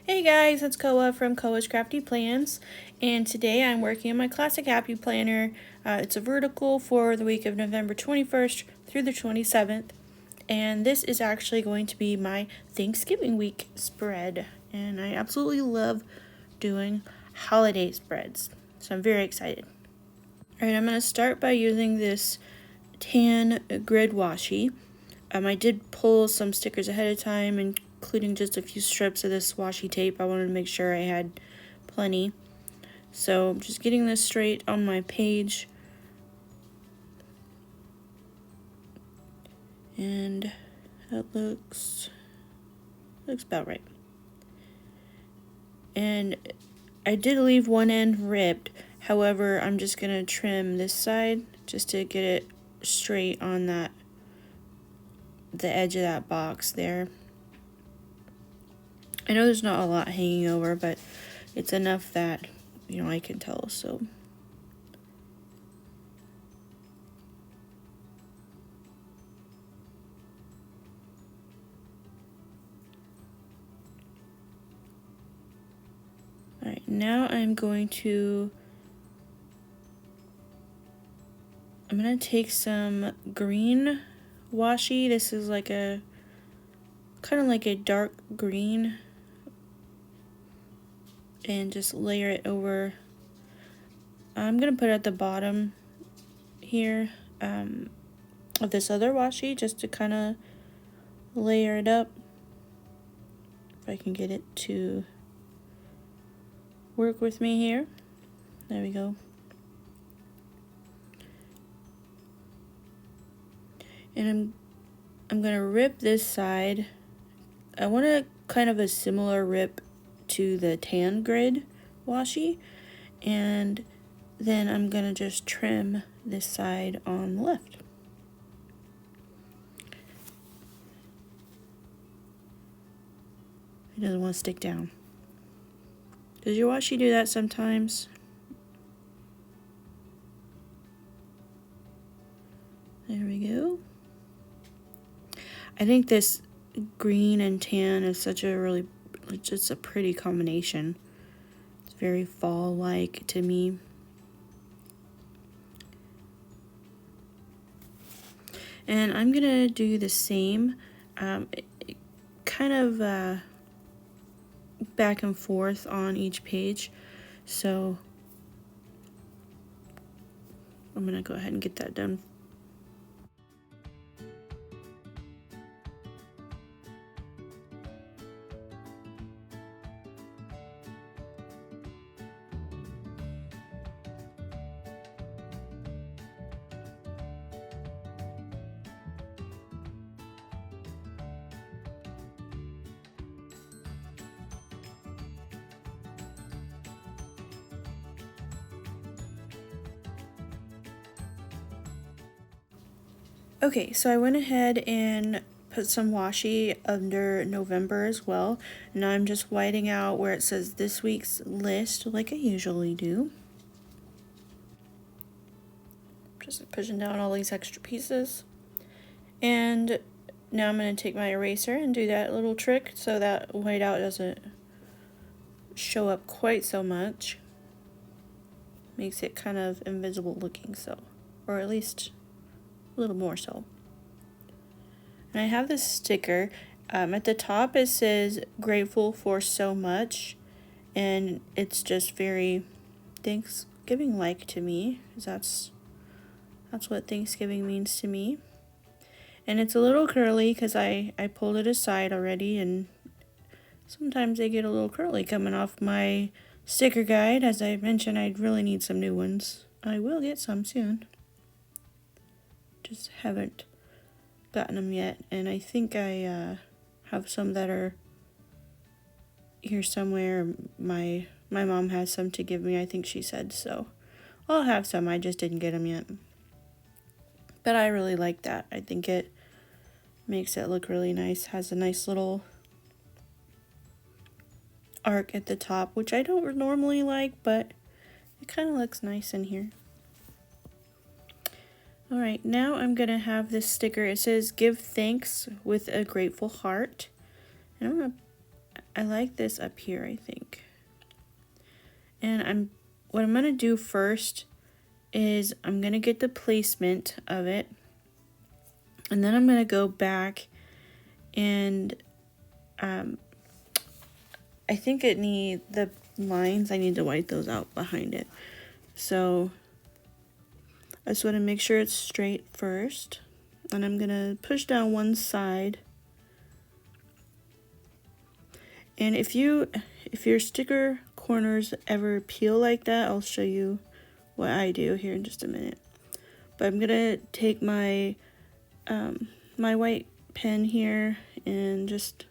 Hey guys, it's Koa from Koa's Crafty Plans, and today I'm working on my Classic Happy Planner. It's a vertical for the week of November 21st through the 27th, and this is actually going to be my Thanksgiving week spread, and I absolutely love doing holiday spreads, so I'm very excited. Alright, I'm going to start by using this tan grid washi. I did pull some stickers ahead of time, including just a few strips of this washi tape. I wanted to make sure I had plenty. So I'm just getting this straight on my page. And that looks about right. And I did leave one end ripped. However, I'm just going to trim this side just to get it straight on the edge of that box there. I know there's not a lot hanging over, but it's enough that, I can tell, so. Alright, now I'm going to take some green washi. This is like kind of like a dark green, and just layer it over. I'm going to put it at the bottom here of this other washi just to kind of layer it up. If I can get it to work with me here. There we go. And I'm going to rip this side. I want a kind of a similar rip to the tan grid washi, and then I'm gonna just trim this side on the left. It doesn't want to stick down. Does your washi do that sometimes? There we go. I think this green and tan is such a just a pretty combination. It's very fall-like to me. And I'm gonna do the same, kind of back and forth on each page. So I'm gonna go ahead and get that done. Okay, so I went ahead and put some washi under November as well. Now I'm just whiting out where it says this week's list like I usually do. Just pushing down all these extra pieces. And now I'm going to take my eraser and do that little trick so that whiteout doesn't show up quite so much. Makes it kind of invisible looking, so, or at least a little more so. And I have this sticker. At the top it says grateful for so much, and it's just very Thanksgiving like to me, because that's what Thanksgiving means to me. And it's a little curly because I pulled it aside already, and sometimes they get a little curly coming off my sticker guide. As I mentioned, I really need some new ones. I will get some soon. Just haven't gotten them yet, and I think I have some that are here somewhere. My mom has some to give me, I think she said, so I'll have some. I just didn't get them yet. But I really like that. I think it makes it look really nice. Has a nice little arc at the top, which I don't normally like, but it kind of looks nice in here. Alright, now I'm going to have this sticker. It says give thanks with a grateful heart. And I'm going to I like this up here, I think. And what I'm gonna do first is I'm gonna get the placement of it, and then I'm gonna go back and I think the lines, I need to white those out behind it. So I just want to make sure it's straight first, and I'm gonna push down one side. And if your sticker corners ever peel like that, I'll show you what I do here in just a minute. But I'm gonna take my my white pen here and just,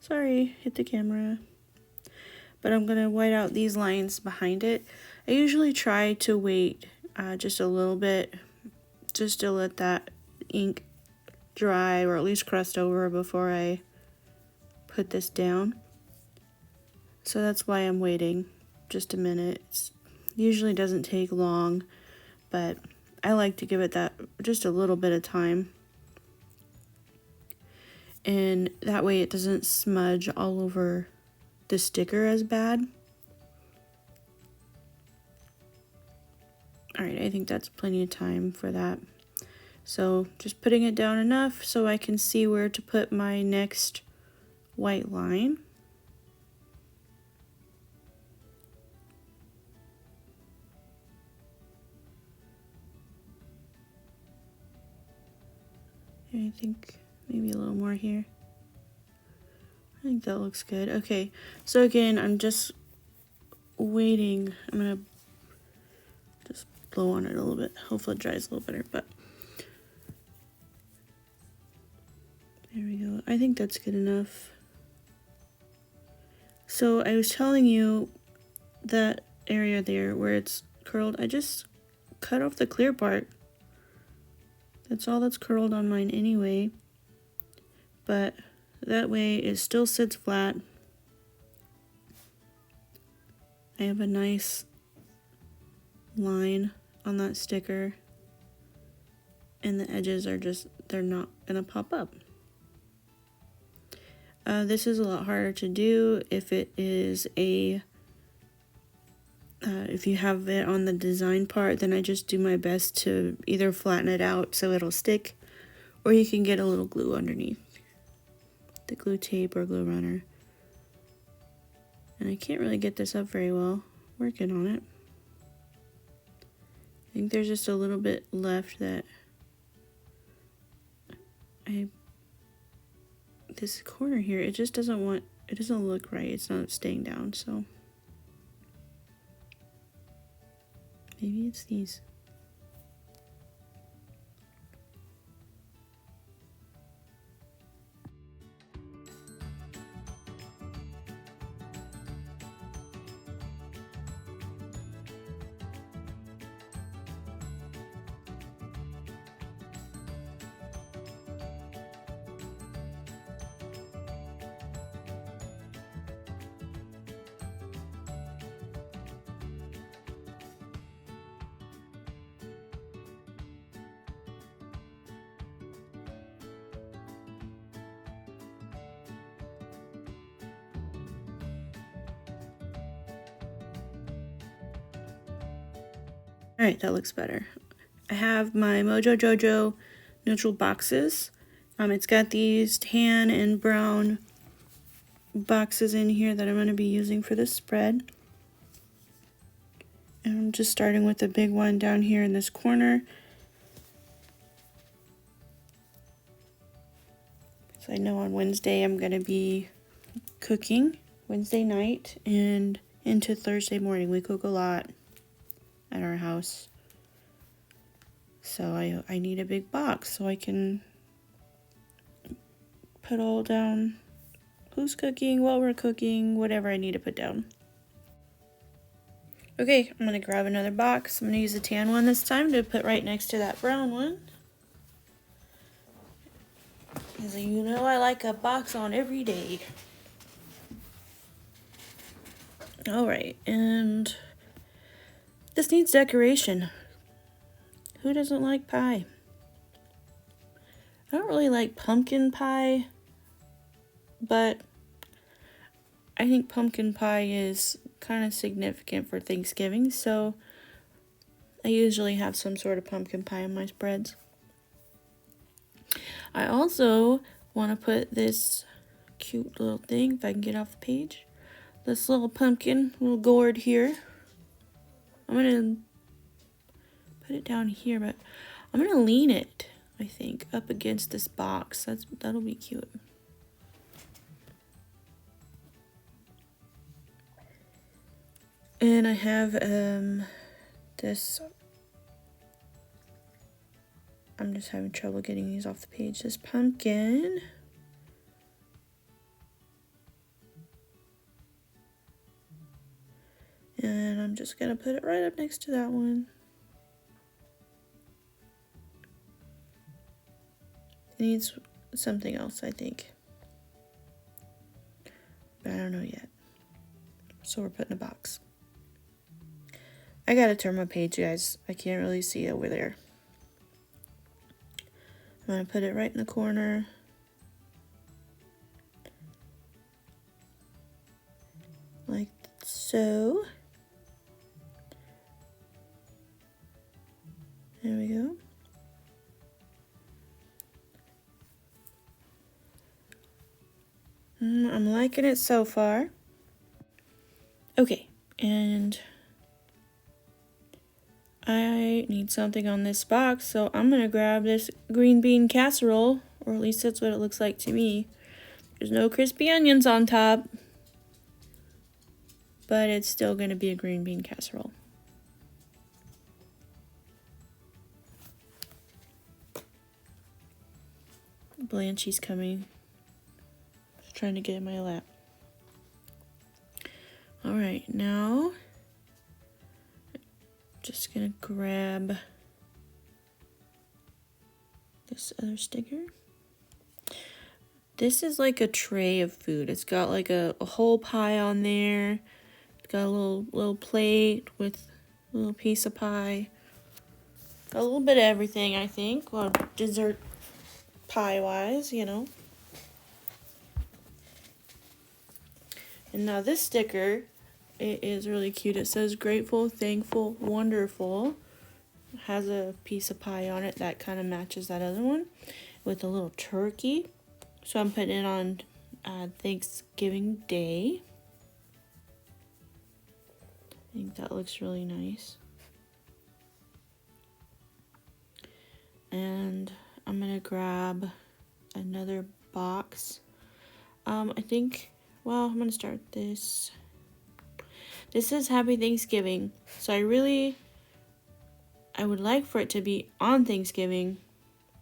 sorry, hit the camera. But I'm gonna white out these lines behind it. I usually try to wait just a little bit, just to let that ink dry or at least crust over before I put this down. So that's why I'm waiting just a minute. It usually doesn't take long, but I like to give it that just a little bit of time. And that way it doesn't smudge all over the sticker as bad. Alright, I think that's plenty of time for that. So just putting it down enough so I can see where to put my next white line. I think maybe a little more here. I think that looks good. Okay, so again, I'm just waiting. I'm gonna just blow on it a little bit. Hopefully it dries a little better, but there we go. I think that's good enough. So I was telling you that area there where it's curled, I just cut off the clear part. That's all that's curled on mine anyway, but that way it still sits flat. I have a nice line on that sticker, and the edges are just, they're not gonna pop up. This is a lot harder to do if it is if you have it on the design part, then I just do my best to either flatten it out so it'll stick, or you can get a little glue underneath, the glue tape or glue runner. And I can't really get this up very well, working on it. I think there's just a little bit left that this corner here, it just doesn't look right. It's not staying down, so maybe it's these. Alright, that looks better. I have my Mojo Jojo neutral boxes. It's got these tan and brown boxes in here that I'm going to be using for this spread. And I'm just starting with the big one down here in this corner. So I know on Wednesday I'm going to be cooking, Wednesday night and into Thursday morning. We cook a lot at our house. So I need a big box so I can put all down who's cooking, what we're cooking, whatever I need to put down. Okay, I'm going to grab another box. I'm going to use the tan one this time to put right next to that brown one. Because you know I like a box on every day. Alright, and this needs decoration. Who doesn't like pie? I don't really like pumpkin pie, but I think pumpkin pie is kind of significant for Thanksgiving, so I usually have some sort of pumpkin pie in my spreads. I also want to put this cute little thing, if I can get off the page, this little pumpkin, little gourd here. I'm going to put it down here, but I'm going to lean it, I think, up against this box. That'll be cute. And I have this, I'm just having trouble getting these off the page, this pumpkin. And I'm just gonna put it right up next to that one. It needs something else, I think, but I don't know yet. So we're putting a box. I gotta turn my page, guys. I can't really see over there. I'm gonna put it right in the corner. Like so. There we go. I'm liking it so far. Okay, and I need something on this box, so I'm gonna grab this green bean casserole, or at least that's what it looks like to me. There's no crispy onions on top, but it's still gonna be a green bean casserole. Blanchie's coming. She's trying to get in my lap. Alright, now just gonna grab this other sticker. This is like a tray of food. It's got like a whole pie on there. It's got a little plate with a little piece of pie. Got a little bit of everything, I think. Well, dessert pie wise, you know. And now this sticker, it is really cute. It says grateful, thankful, wonderful. It has a piece of pie on it that kind of matches that other one with a little turkey. So I'm putting it on Thanksgiving Day. I think that looks really nice. And I'm gonna grab another box. I think, well, I'm gonna start this. This says Happy Thanksgiving. So I would like for it to be on Thanksgiving,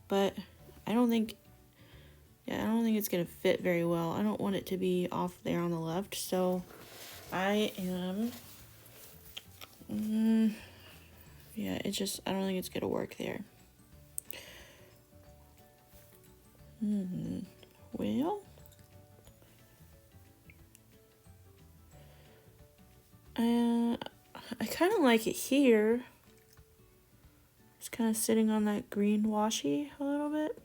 but I don't think it's gonna fit very well. I don't want it to be off there on the left, so I am, yeah, I don't think it's gonna work there. Well, I kind of like it here. It's kind of sitting on that green washi a little bit.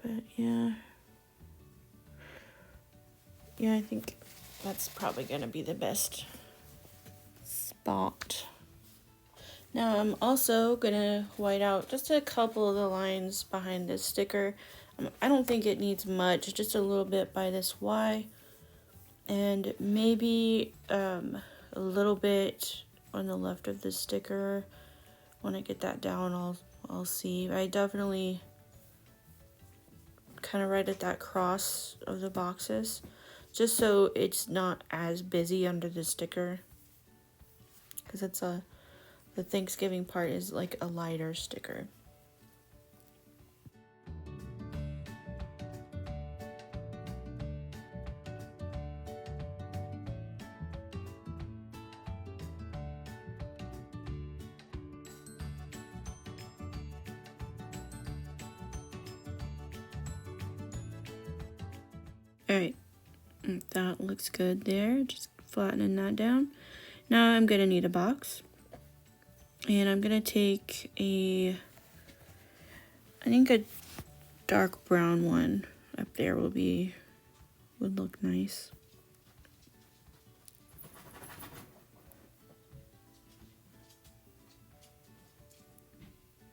But yeah, I think that's probably gonna be the best spot. Now I'm also gonna white out just a couple of the lines behind this sticker. I don't think it needs much, just a little bit by this Y, and maybe a little bit on the left of the sticker. When I get that down, I'll see. I definitely kind of right at that cross of the boxes, just so it's not as busy under the sticker, because the Thanksgiving part is like a lighter sticker. Alright, that looks good there. Just flattening that down. Now I'm gonna need a box. And I'm gonna take I think a dark brown one up there will be would look nice.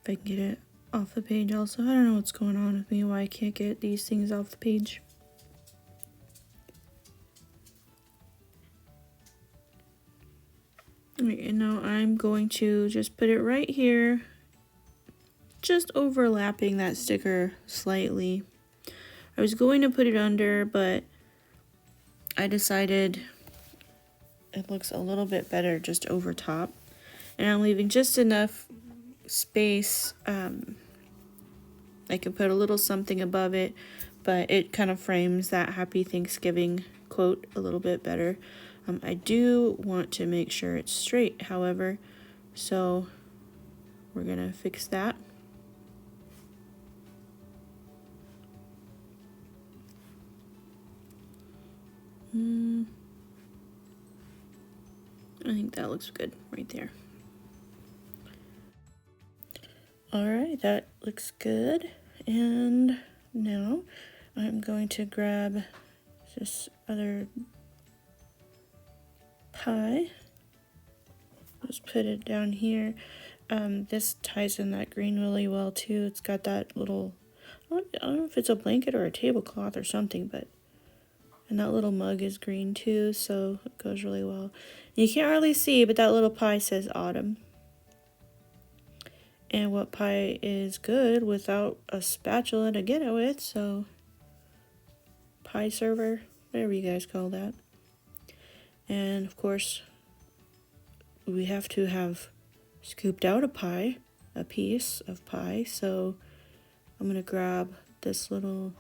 If I can get it off the page also. I don't know what's going on with me, why I can't get these things off the page. Alright, and now I'm going to just put it right here, just overlapping that sticker slightly. I was going to put it under, but I decided it looks a little bit better just over top. And I'm leaving just enough space. I can put a little something above it, but it kind of frames that Happy Thanksgiving quote a little bit better. I do want to make sure it's straight, however, so we're gonna fix that. I think that looks good right there. Alright, that looks good. And now I'm going to grab this other pie. Just put it down here. This ties in that green really well too. It's got that little, I don't know if it's a blanket or a tablecloth or something, but, and that little mug is green too, so it goes really well. You can't hardly see, but that little pie says autumn. And what pie is good without a spatula to get it with, so pie server, whatever you guys call that. And of course, we have to have scooped out a piece of pie, so I'm gonna grab this little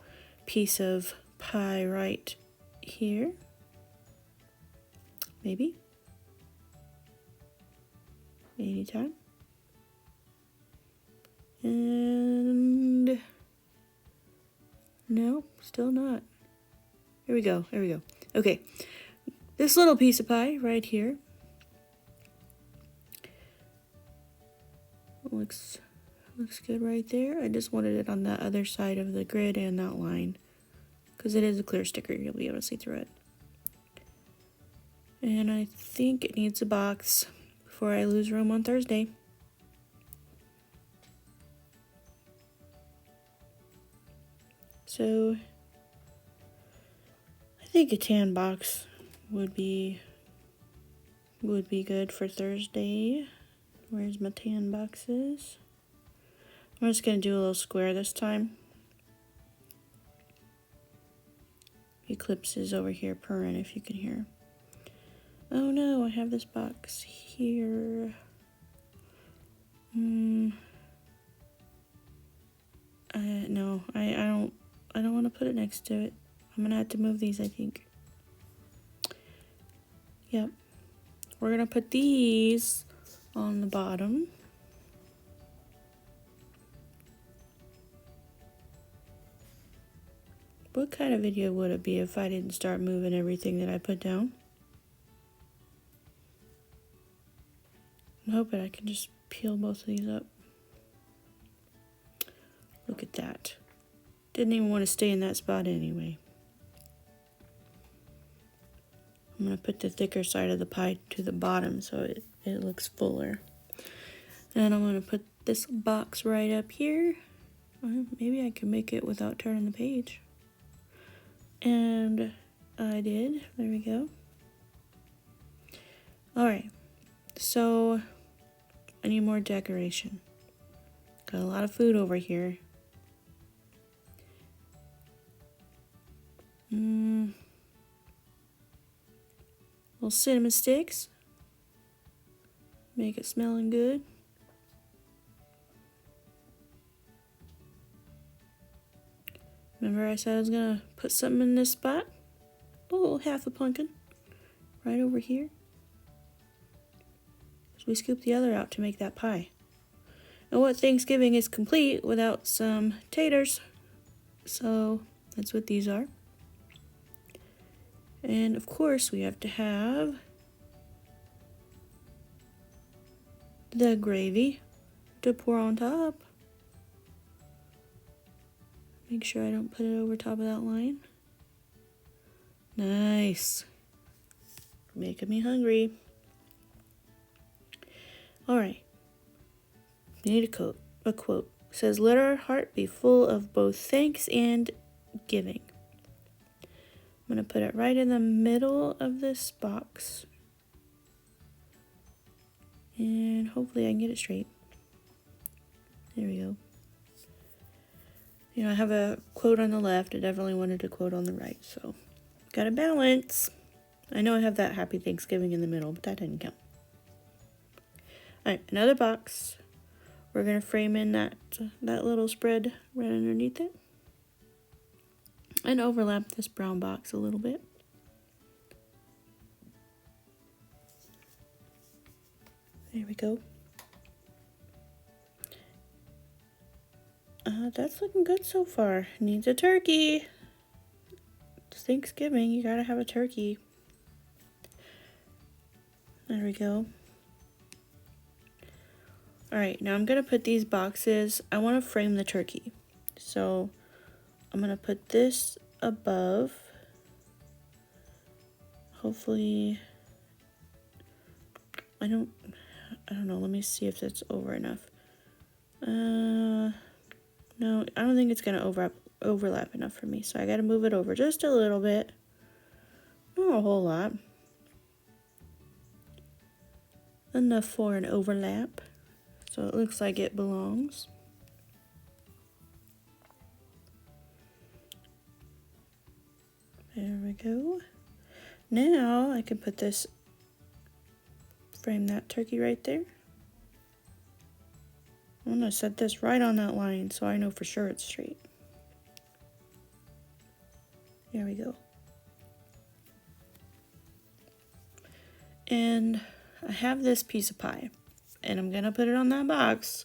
piece of pie right here. Maybe. Anytime. And no, still not. Here we go, there we go. Okay, this little piece of pie right here looks good right there. I just wanted it on the other side of the grid and that line, because it is a clear sticker, you'll be able to see through it. And I think it needs a box before I lose room on Thursday. So I think a tan box would be good for Thursday. Where's my tan boxes? I'm just gonna do a little square this time. Eclipse is over here purring if you can hear. Oh no, I have this box here. No, I don't want to put it next to it. I'm gonna have to move these, I think. Yep. We're gonna put these on the bottom. What kind of video would it be if I didn't start moving everything that I put down? I'm hoping I can just peel both of these up. Look at that. Didn't even want to stay in that spot anyway. I'm going to put the thicker side of the pie to the bottom so it looks fuller. And I'm going to put this box right up here. Maybe I can make it without turning the page. And I did. There we go. Alright. So I need more decoration. Got a lot of food over here. Little cinnamon sticks. Make it smelling good. Remember I said I was gonna put something in this spot? A little half a pumpkin. Right over here. So we scoop the other out to make that pie. And what Thanksgiving is complete without some taters? So that's what these are. And of course we have to have the gravy to pour on top. Make sure I don't put it over top of that line. Nice. Making me hungry. Alright. Need a quote. It says, let our heart be full of both thanks and giving. I'm going to put it right in the middle of this box. And hopefully I can get it straight. There we go. You know, I have a quote on the left. I definitely wanted a quote on the right, so got to balance. I know I have that Happy Thanksgiving in the middle, but that didn't count. All right, another box. We're going to frame in that little spread right underneath it. And overlap this brown box a little bit. There we go. That's looking good so far. Needs a turkey. It's Thanksgiving, you gotta have a turkey. There we go. Alright, now I'm gonna put these boxes, I wanna frame the turkey. So I'm gonna put this above. Hopefully, I don't know, let me see if that's over enough. No, I don't think it's gonna overlap enough for me, so I gotta move it over just a little bit. Not a whole lot. Enough for an overlap, so it looks like it belongs. There we go. Now I can put this, frame that turkey right there. I'm gonna set this right on that line so I know for sure it's straight. There we go. And I have this piece of pie, and I'm gonna put it on that box,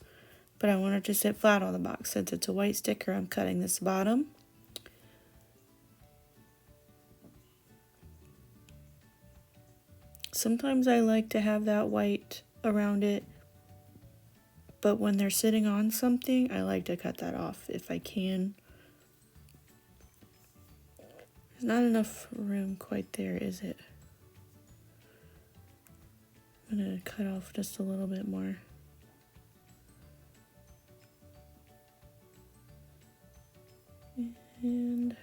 but I want it to sit flat on the box. Since it's a white sticker, I'm cutting this bottom. Sometimes I like to have that white around it, but when they're sitting on something, I like to cut that off if I can. There's not enough room quite there, is it? I'm gonna cut off just a little bit more. And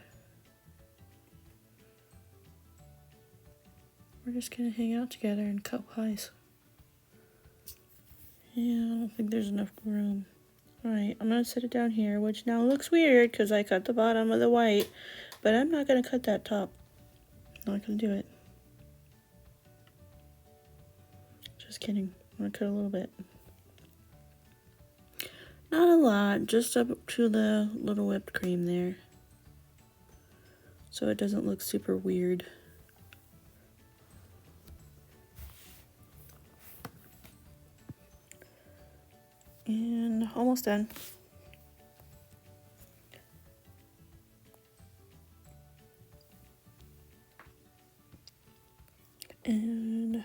we're just gonna hang out together and cut pies. Yeah, I don't think there's enough room. Alright, I'm gonna set it down here, which now looks weird because I cut the bottom of the white, but I'm not gonna cut that top. Not gonna do it. Just kidding. I'm gonna cut a little bit. Not a lot, just up to the little whipped cream there. So it doesn't look super weird. And almost done. And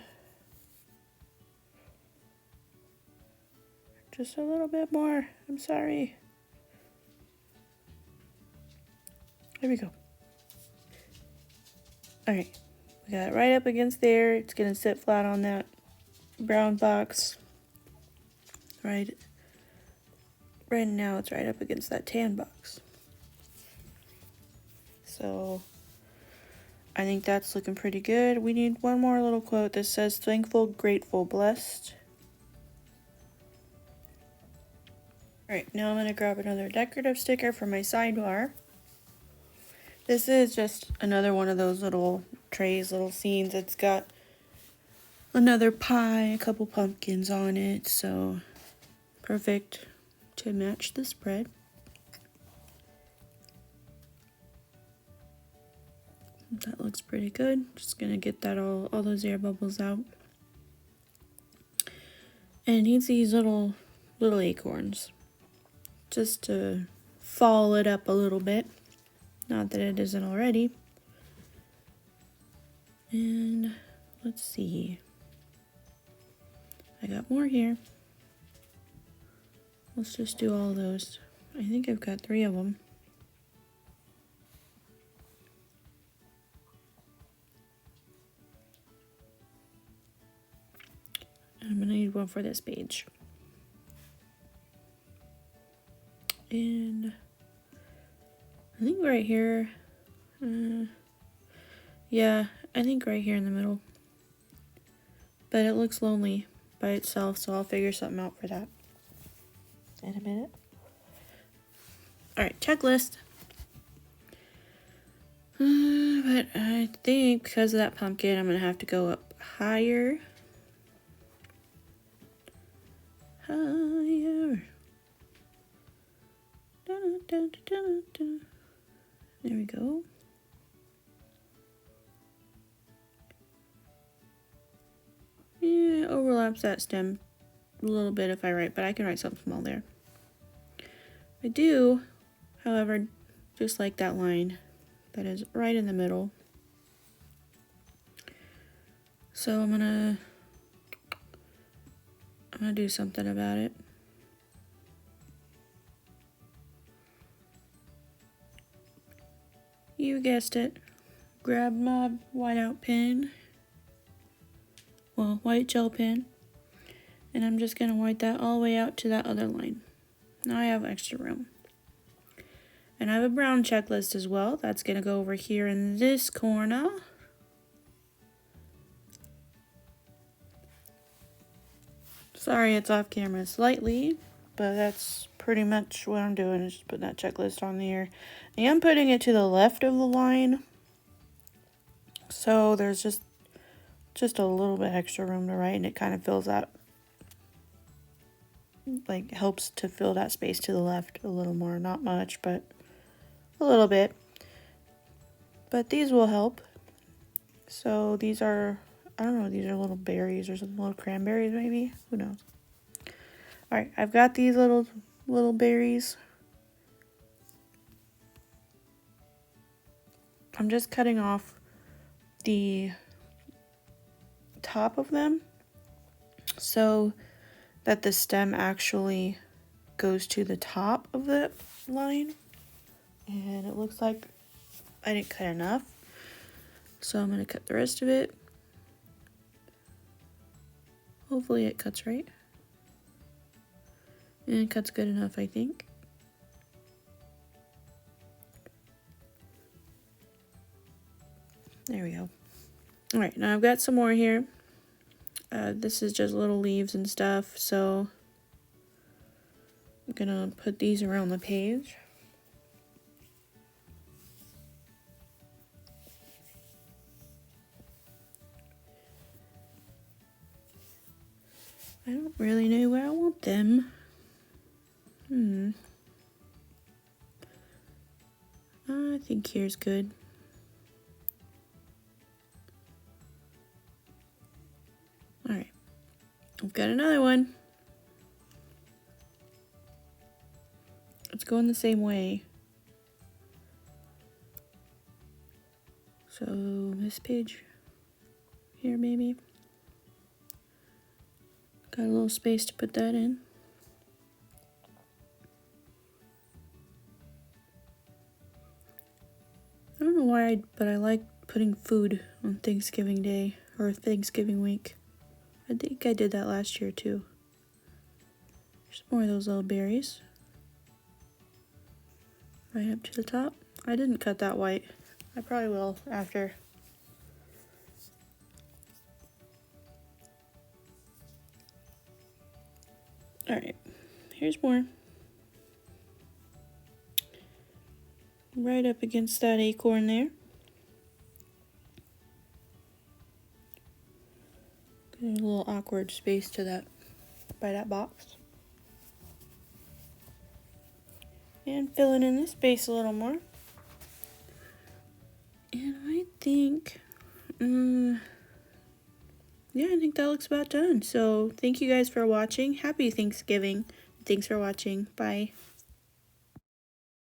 just a little bit more. I'm sorry. There we go. Alright, we got it right up against there. It's gonna sit flat on that brown box. Right now it's right up against that tan box. So I think that's looking pretty good. We need one more little quote that says thankful, grateful, blessed. Alright, now I'm gonna grab another decorative sticker for my sidebar. This is just another one of those little trays, little scenes. It's got another pie, a couple pumpkins on it, so perfect to match the spread. That looks pretty good. Just gonna get that all those air bubbles out. And it needs these little acorns just to fall it up a little bit. Not that it isn't already. And let's see. I got more here. Let's just do all those. I think I've got 3 of them. I'm gonna need one for this page. And I think right here, yeah, I think right here in the middle. But it looks lonely by itself, so I'll figure something out for that in a minute. Alright, checklist. But I think because of that pumpkin, I'm going to have to go up higher. Higher. Dun, dun, dun, dun, dun. There we go. Yeah, overlaps that stem a little bit if I write, but I can write something small there. I do, however, just like that line that is right in the middle. So I'm gonna do something about it. You guessed it. Grab my whiteout pen. Well, white gel pen. And I'm just gonna white that all the way out to that other line. Now I have extra room. And I have a brown checklist as well. That's gonna go over here in this corner. Sorry, it's off camera slightly, but that's pretty much what I'm doing, is just putting that checklist on there. I am putting it to the left of the line, so there's just a little bit extra room to write, and it kind of fills that, like, helps to fill that space to the left a little more. Not much, but a little bit. But these will help. So these are, I don't know, these are little berries or some little cranberries maybe, who knows. All right, I've got these little berries. I'm just cutting off the top of them so that the stem actually goes to the top of the line. And it looks like I didn't cut enough, so I'm going to cut the rest of it. Hopefully it cuts right. And it cuts good enough, I think. There we go. Alright, now I've got some more here. This is just little leaves and stuff, so I'm gonna put these around the page. I don't really know where I want them. I think here's good. Alright, I've got another one. It's going the same way. So this page here maybe. Got a little space to put that in. I don't know why, but I like putting food on Thanksgiving Day or Thanksgiving week. I think I did that last year too. There's more of those little berries. Right up to the top. I didn't cut that white. I probably will after. Alright, here's more. Right up against that acorn there. Got a little awkward space to that, by that box. And filling in this space a little more. And I think, yeah, I think that looks about done. So thank you guys for watching. Happy Thanksgiving. Thanks for watching. Bye.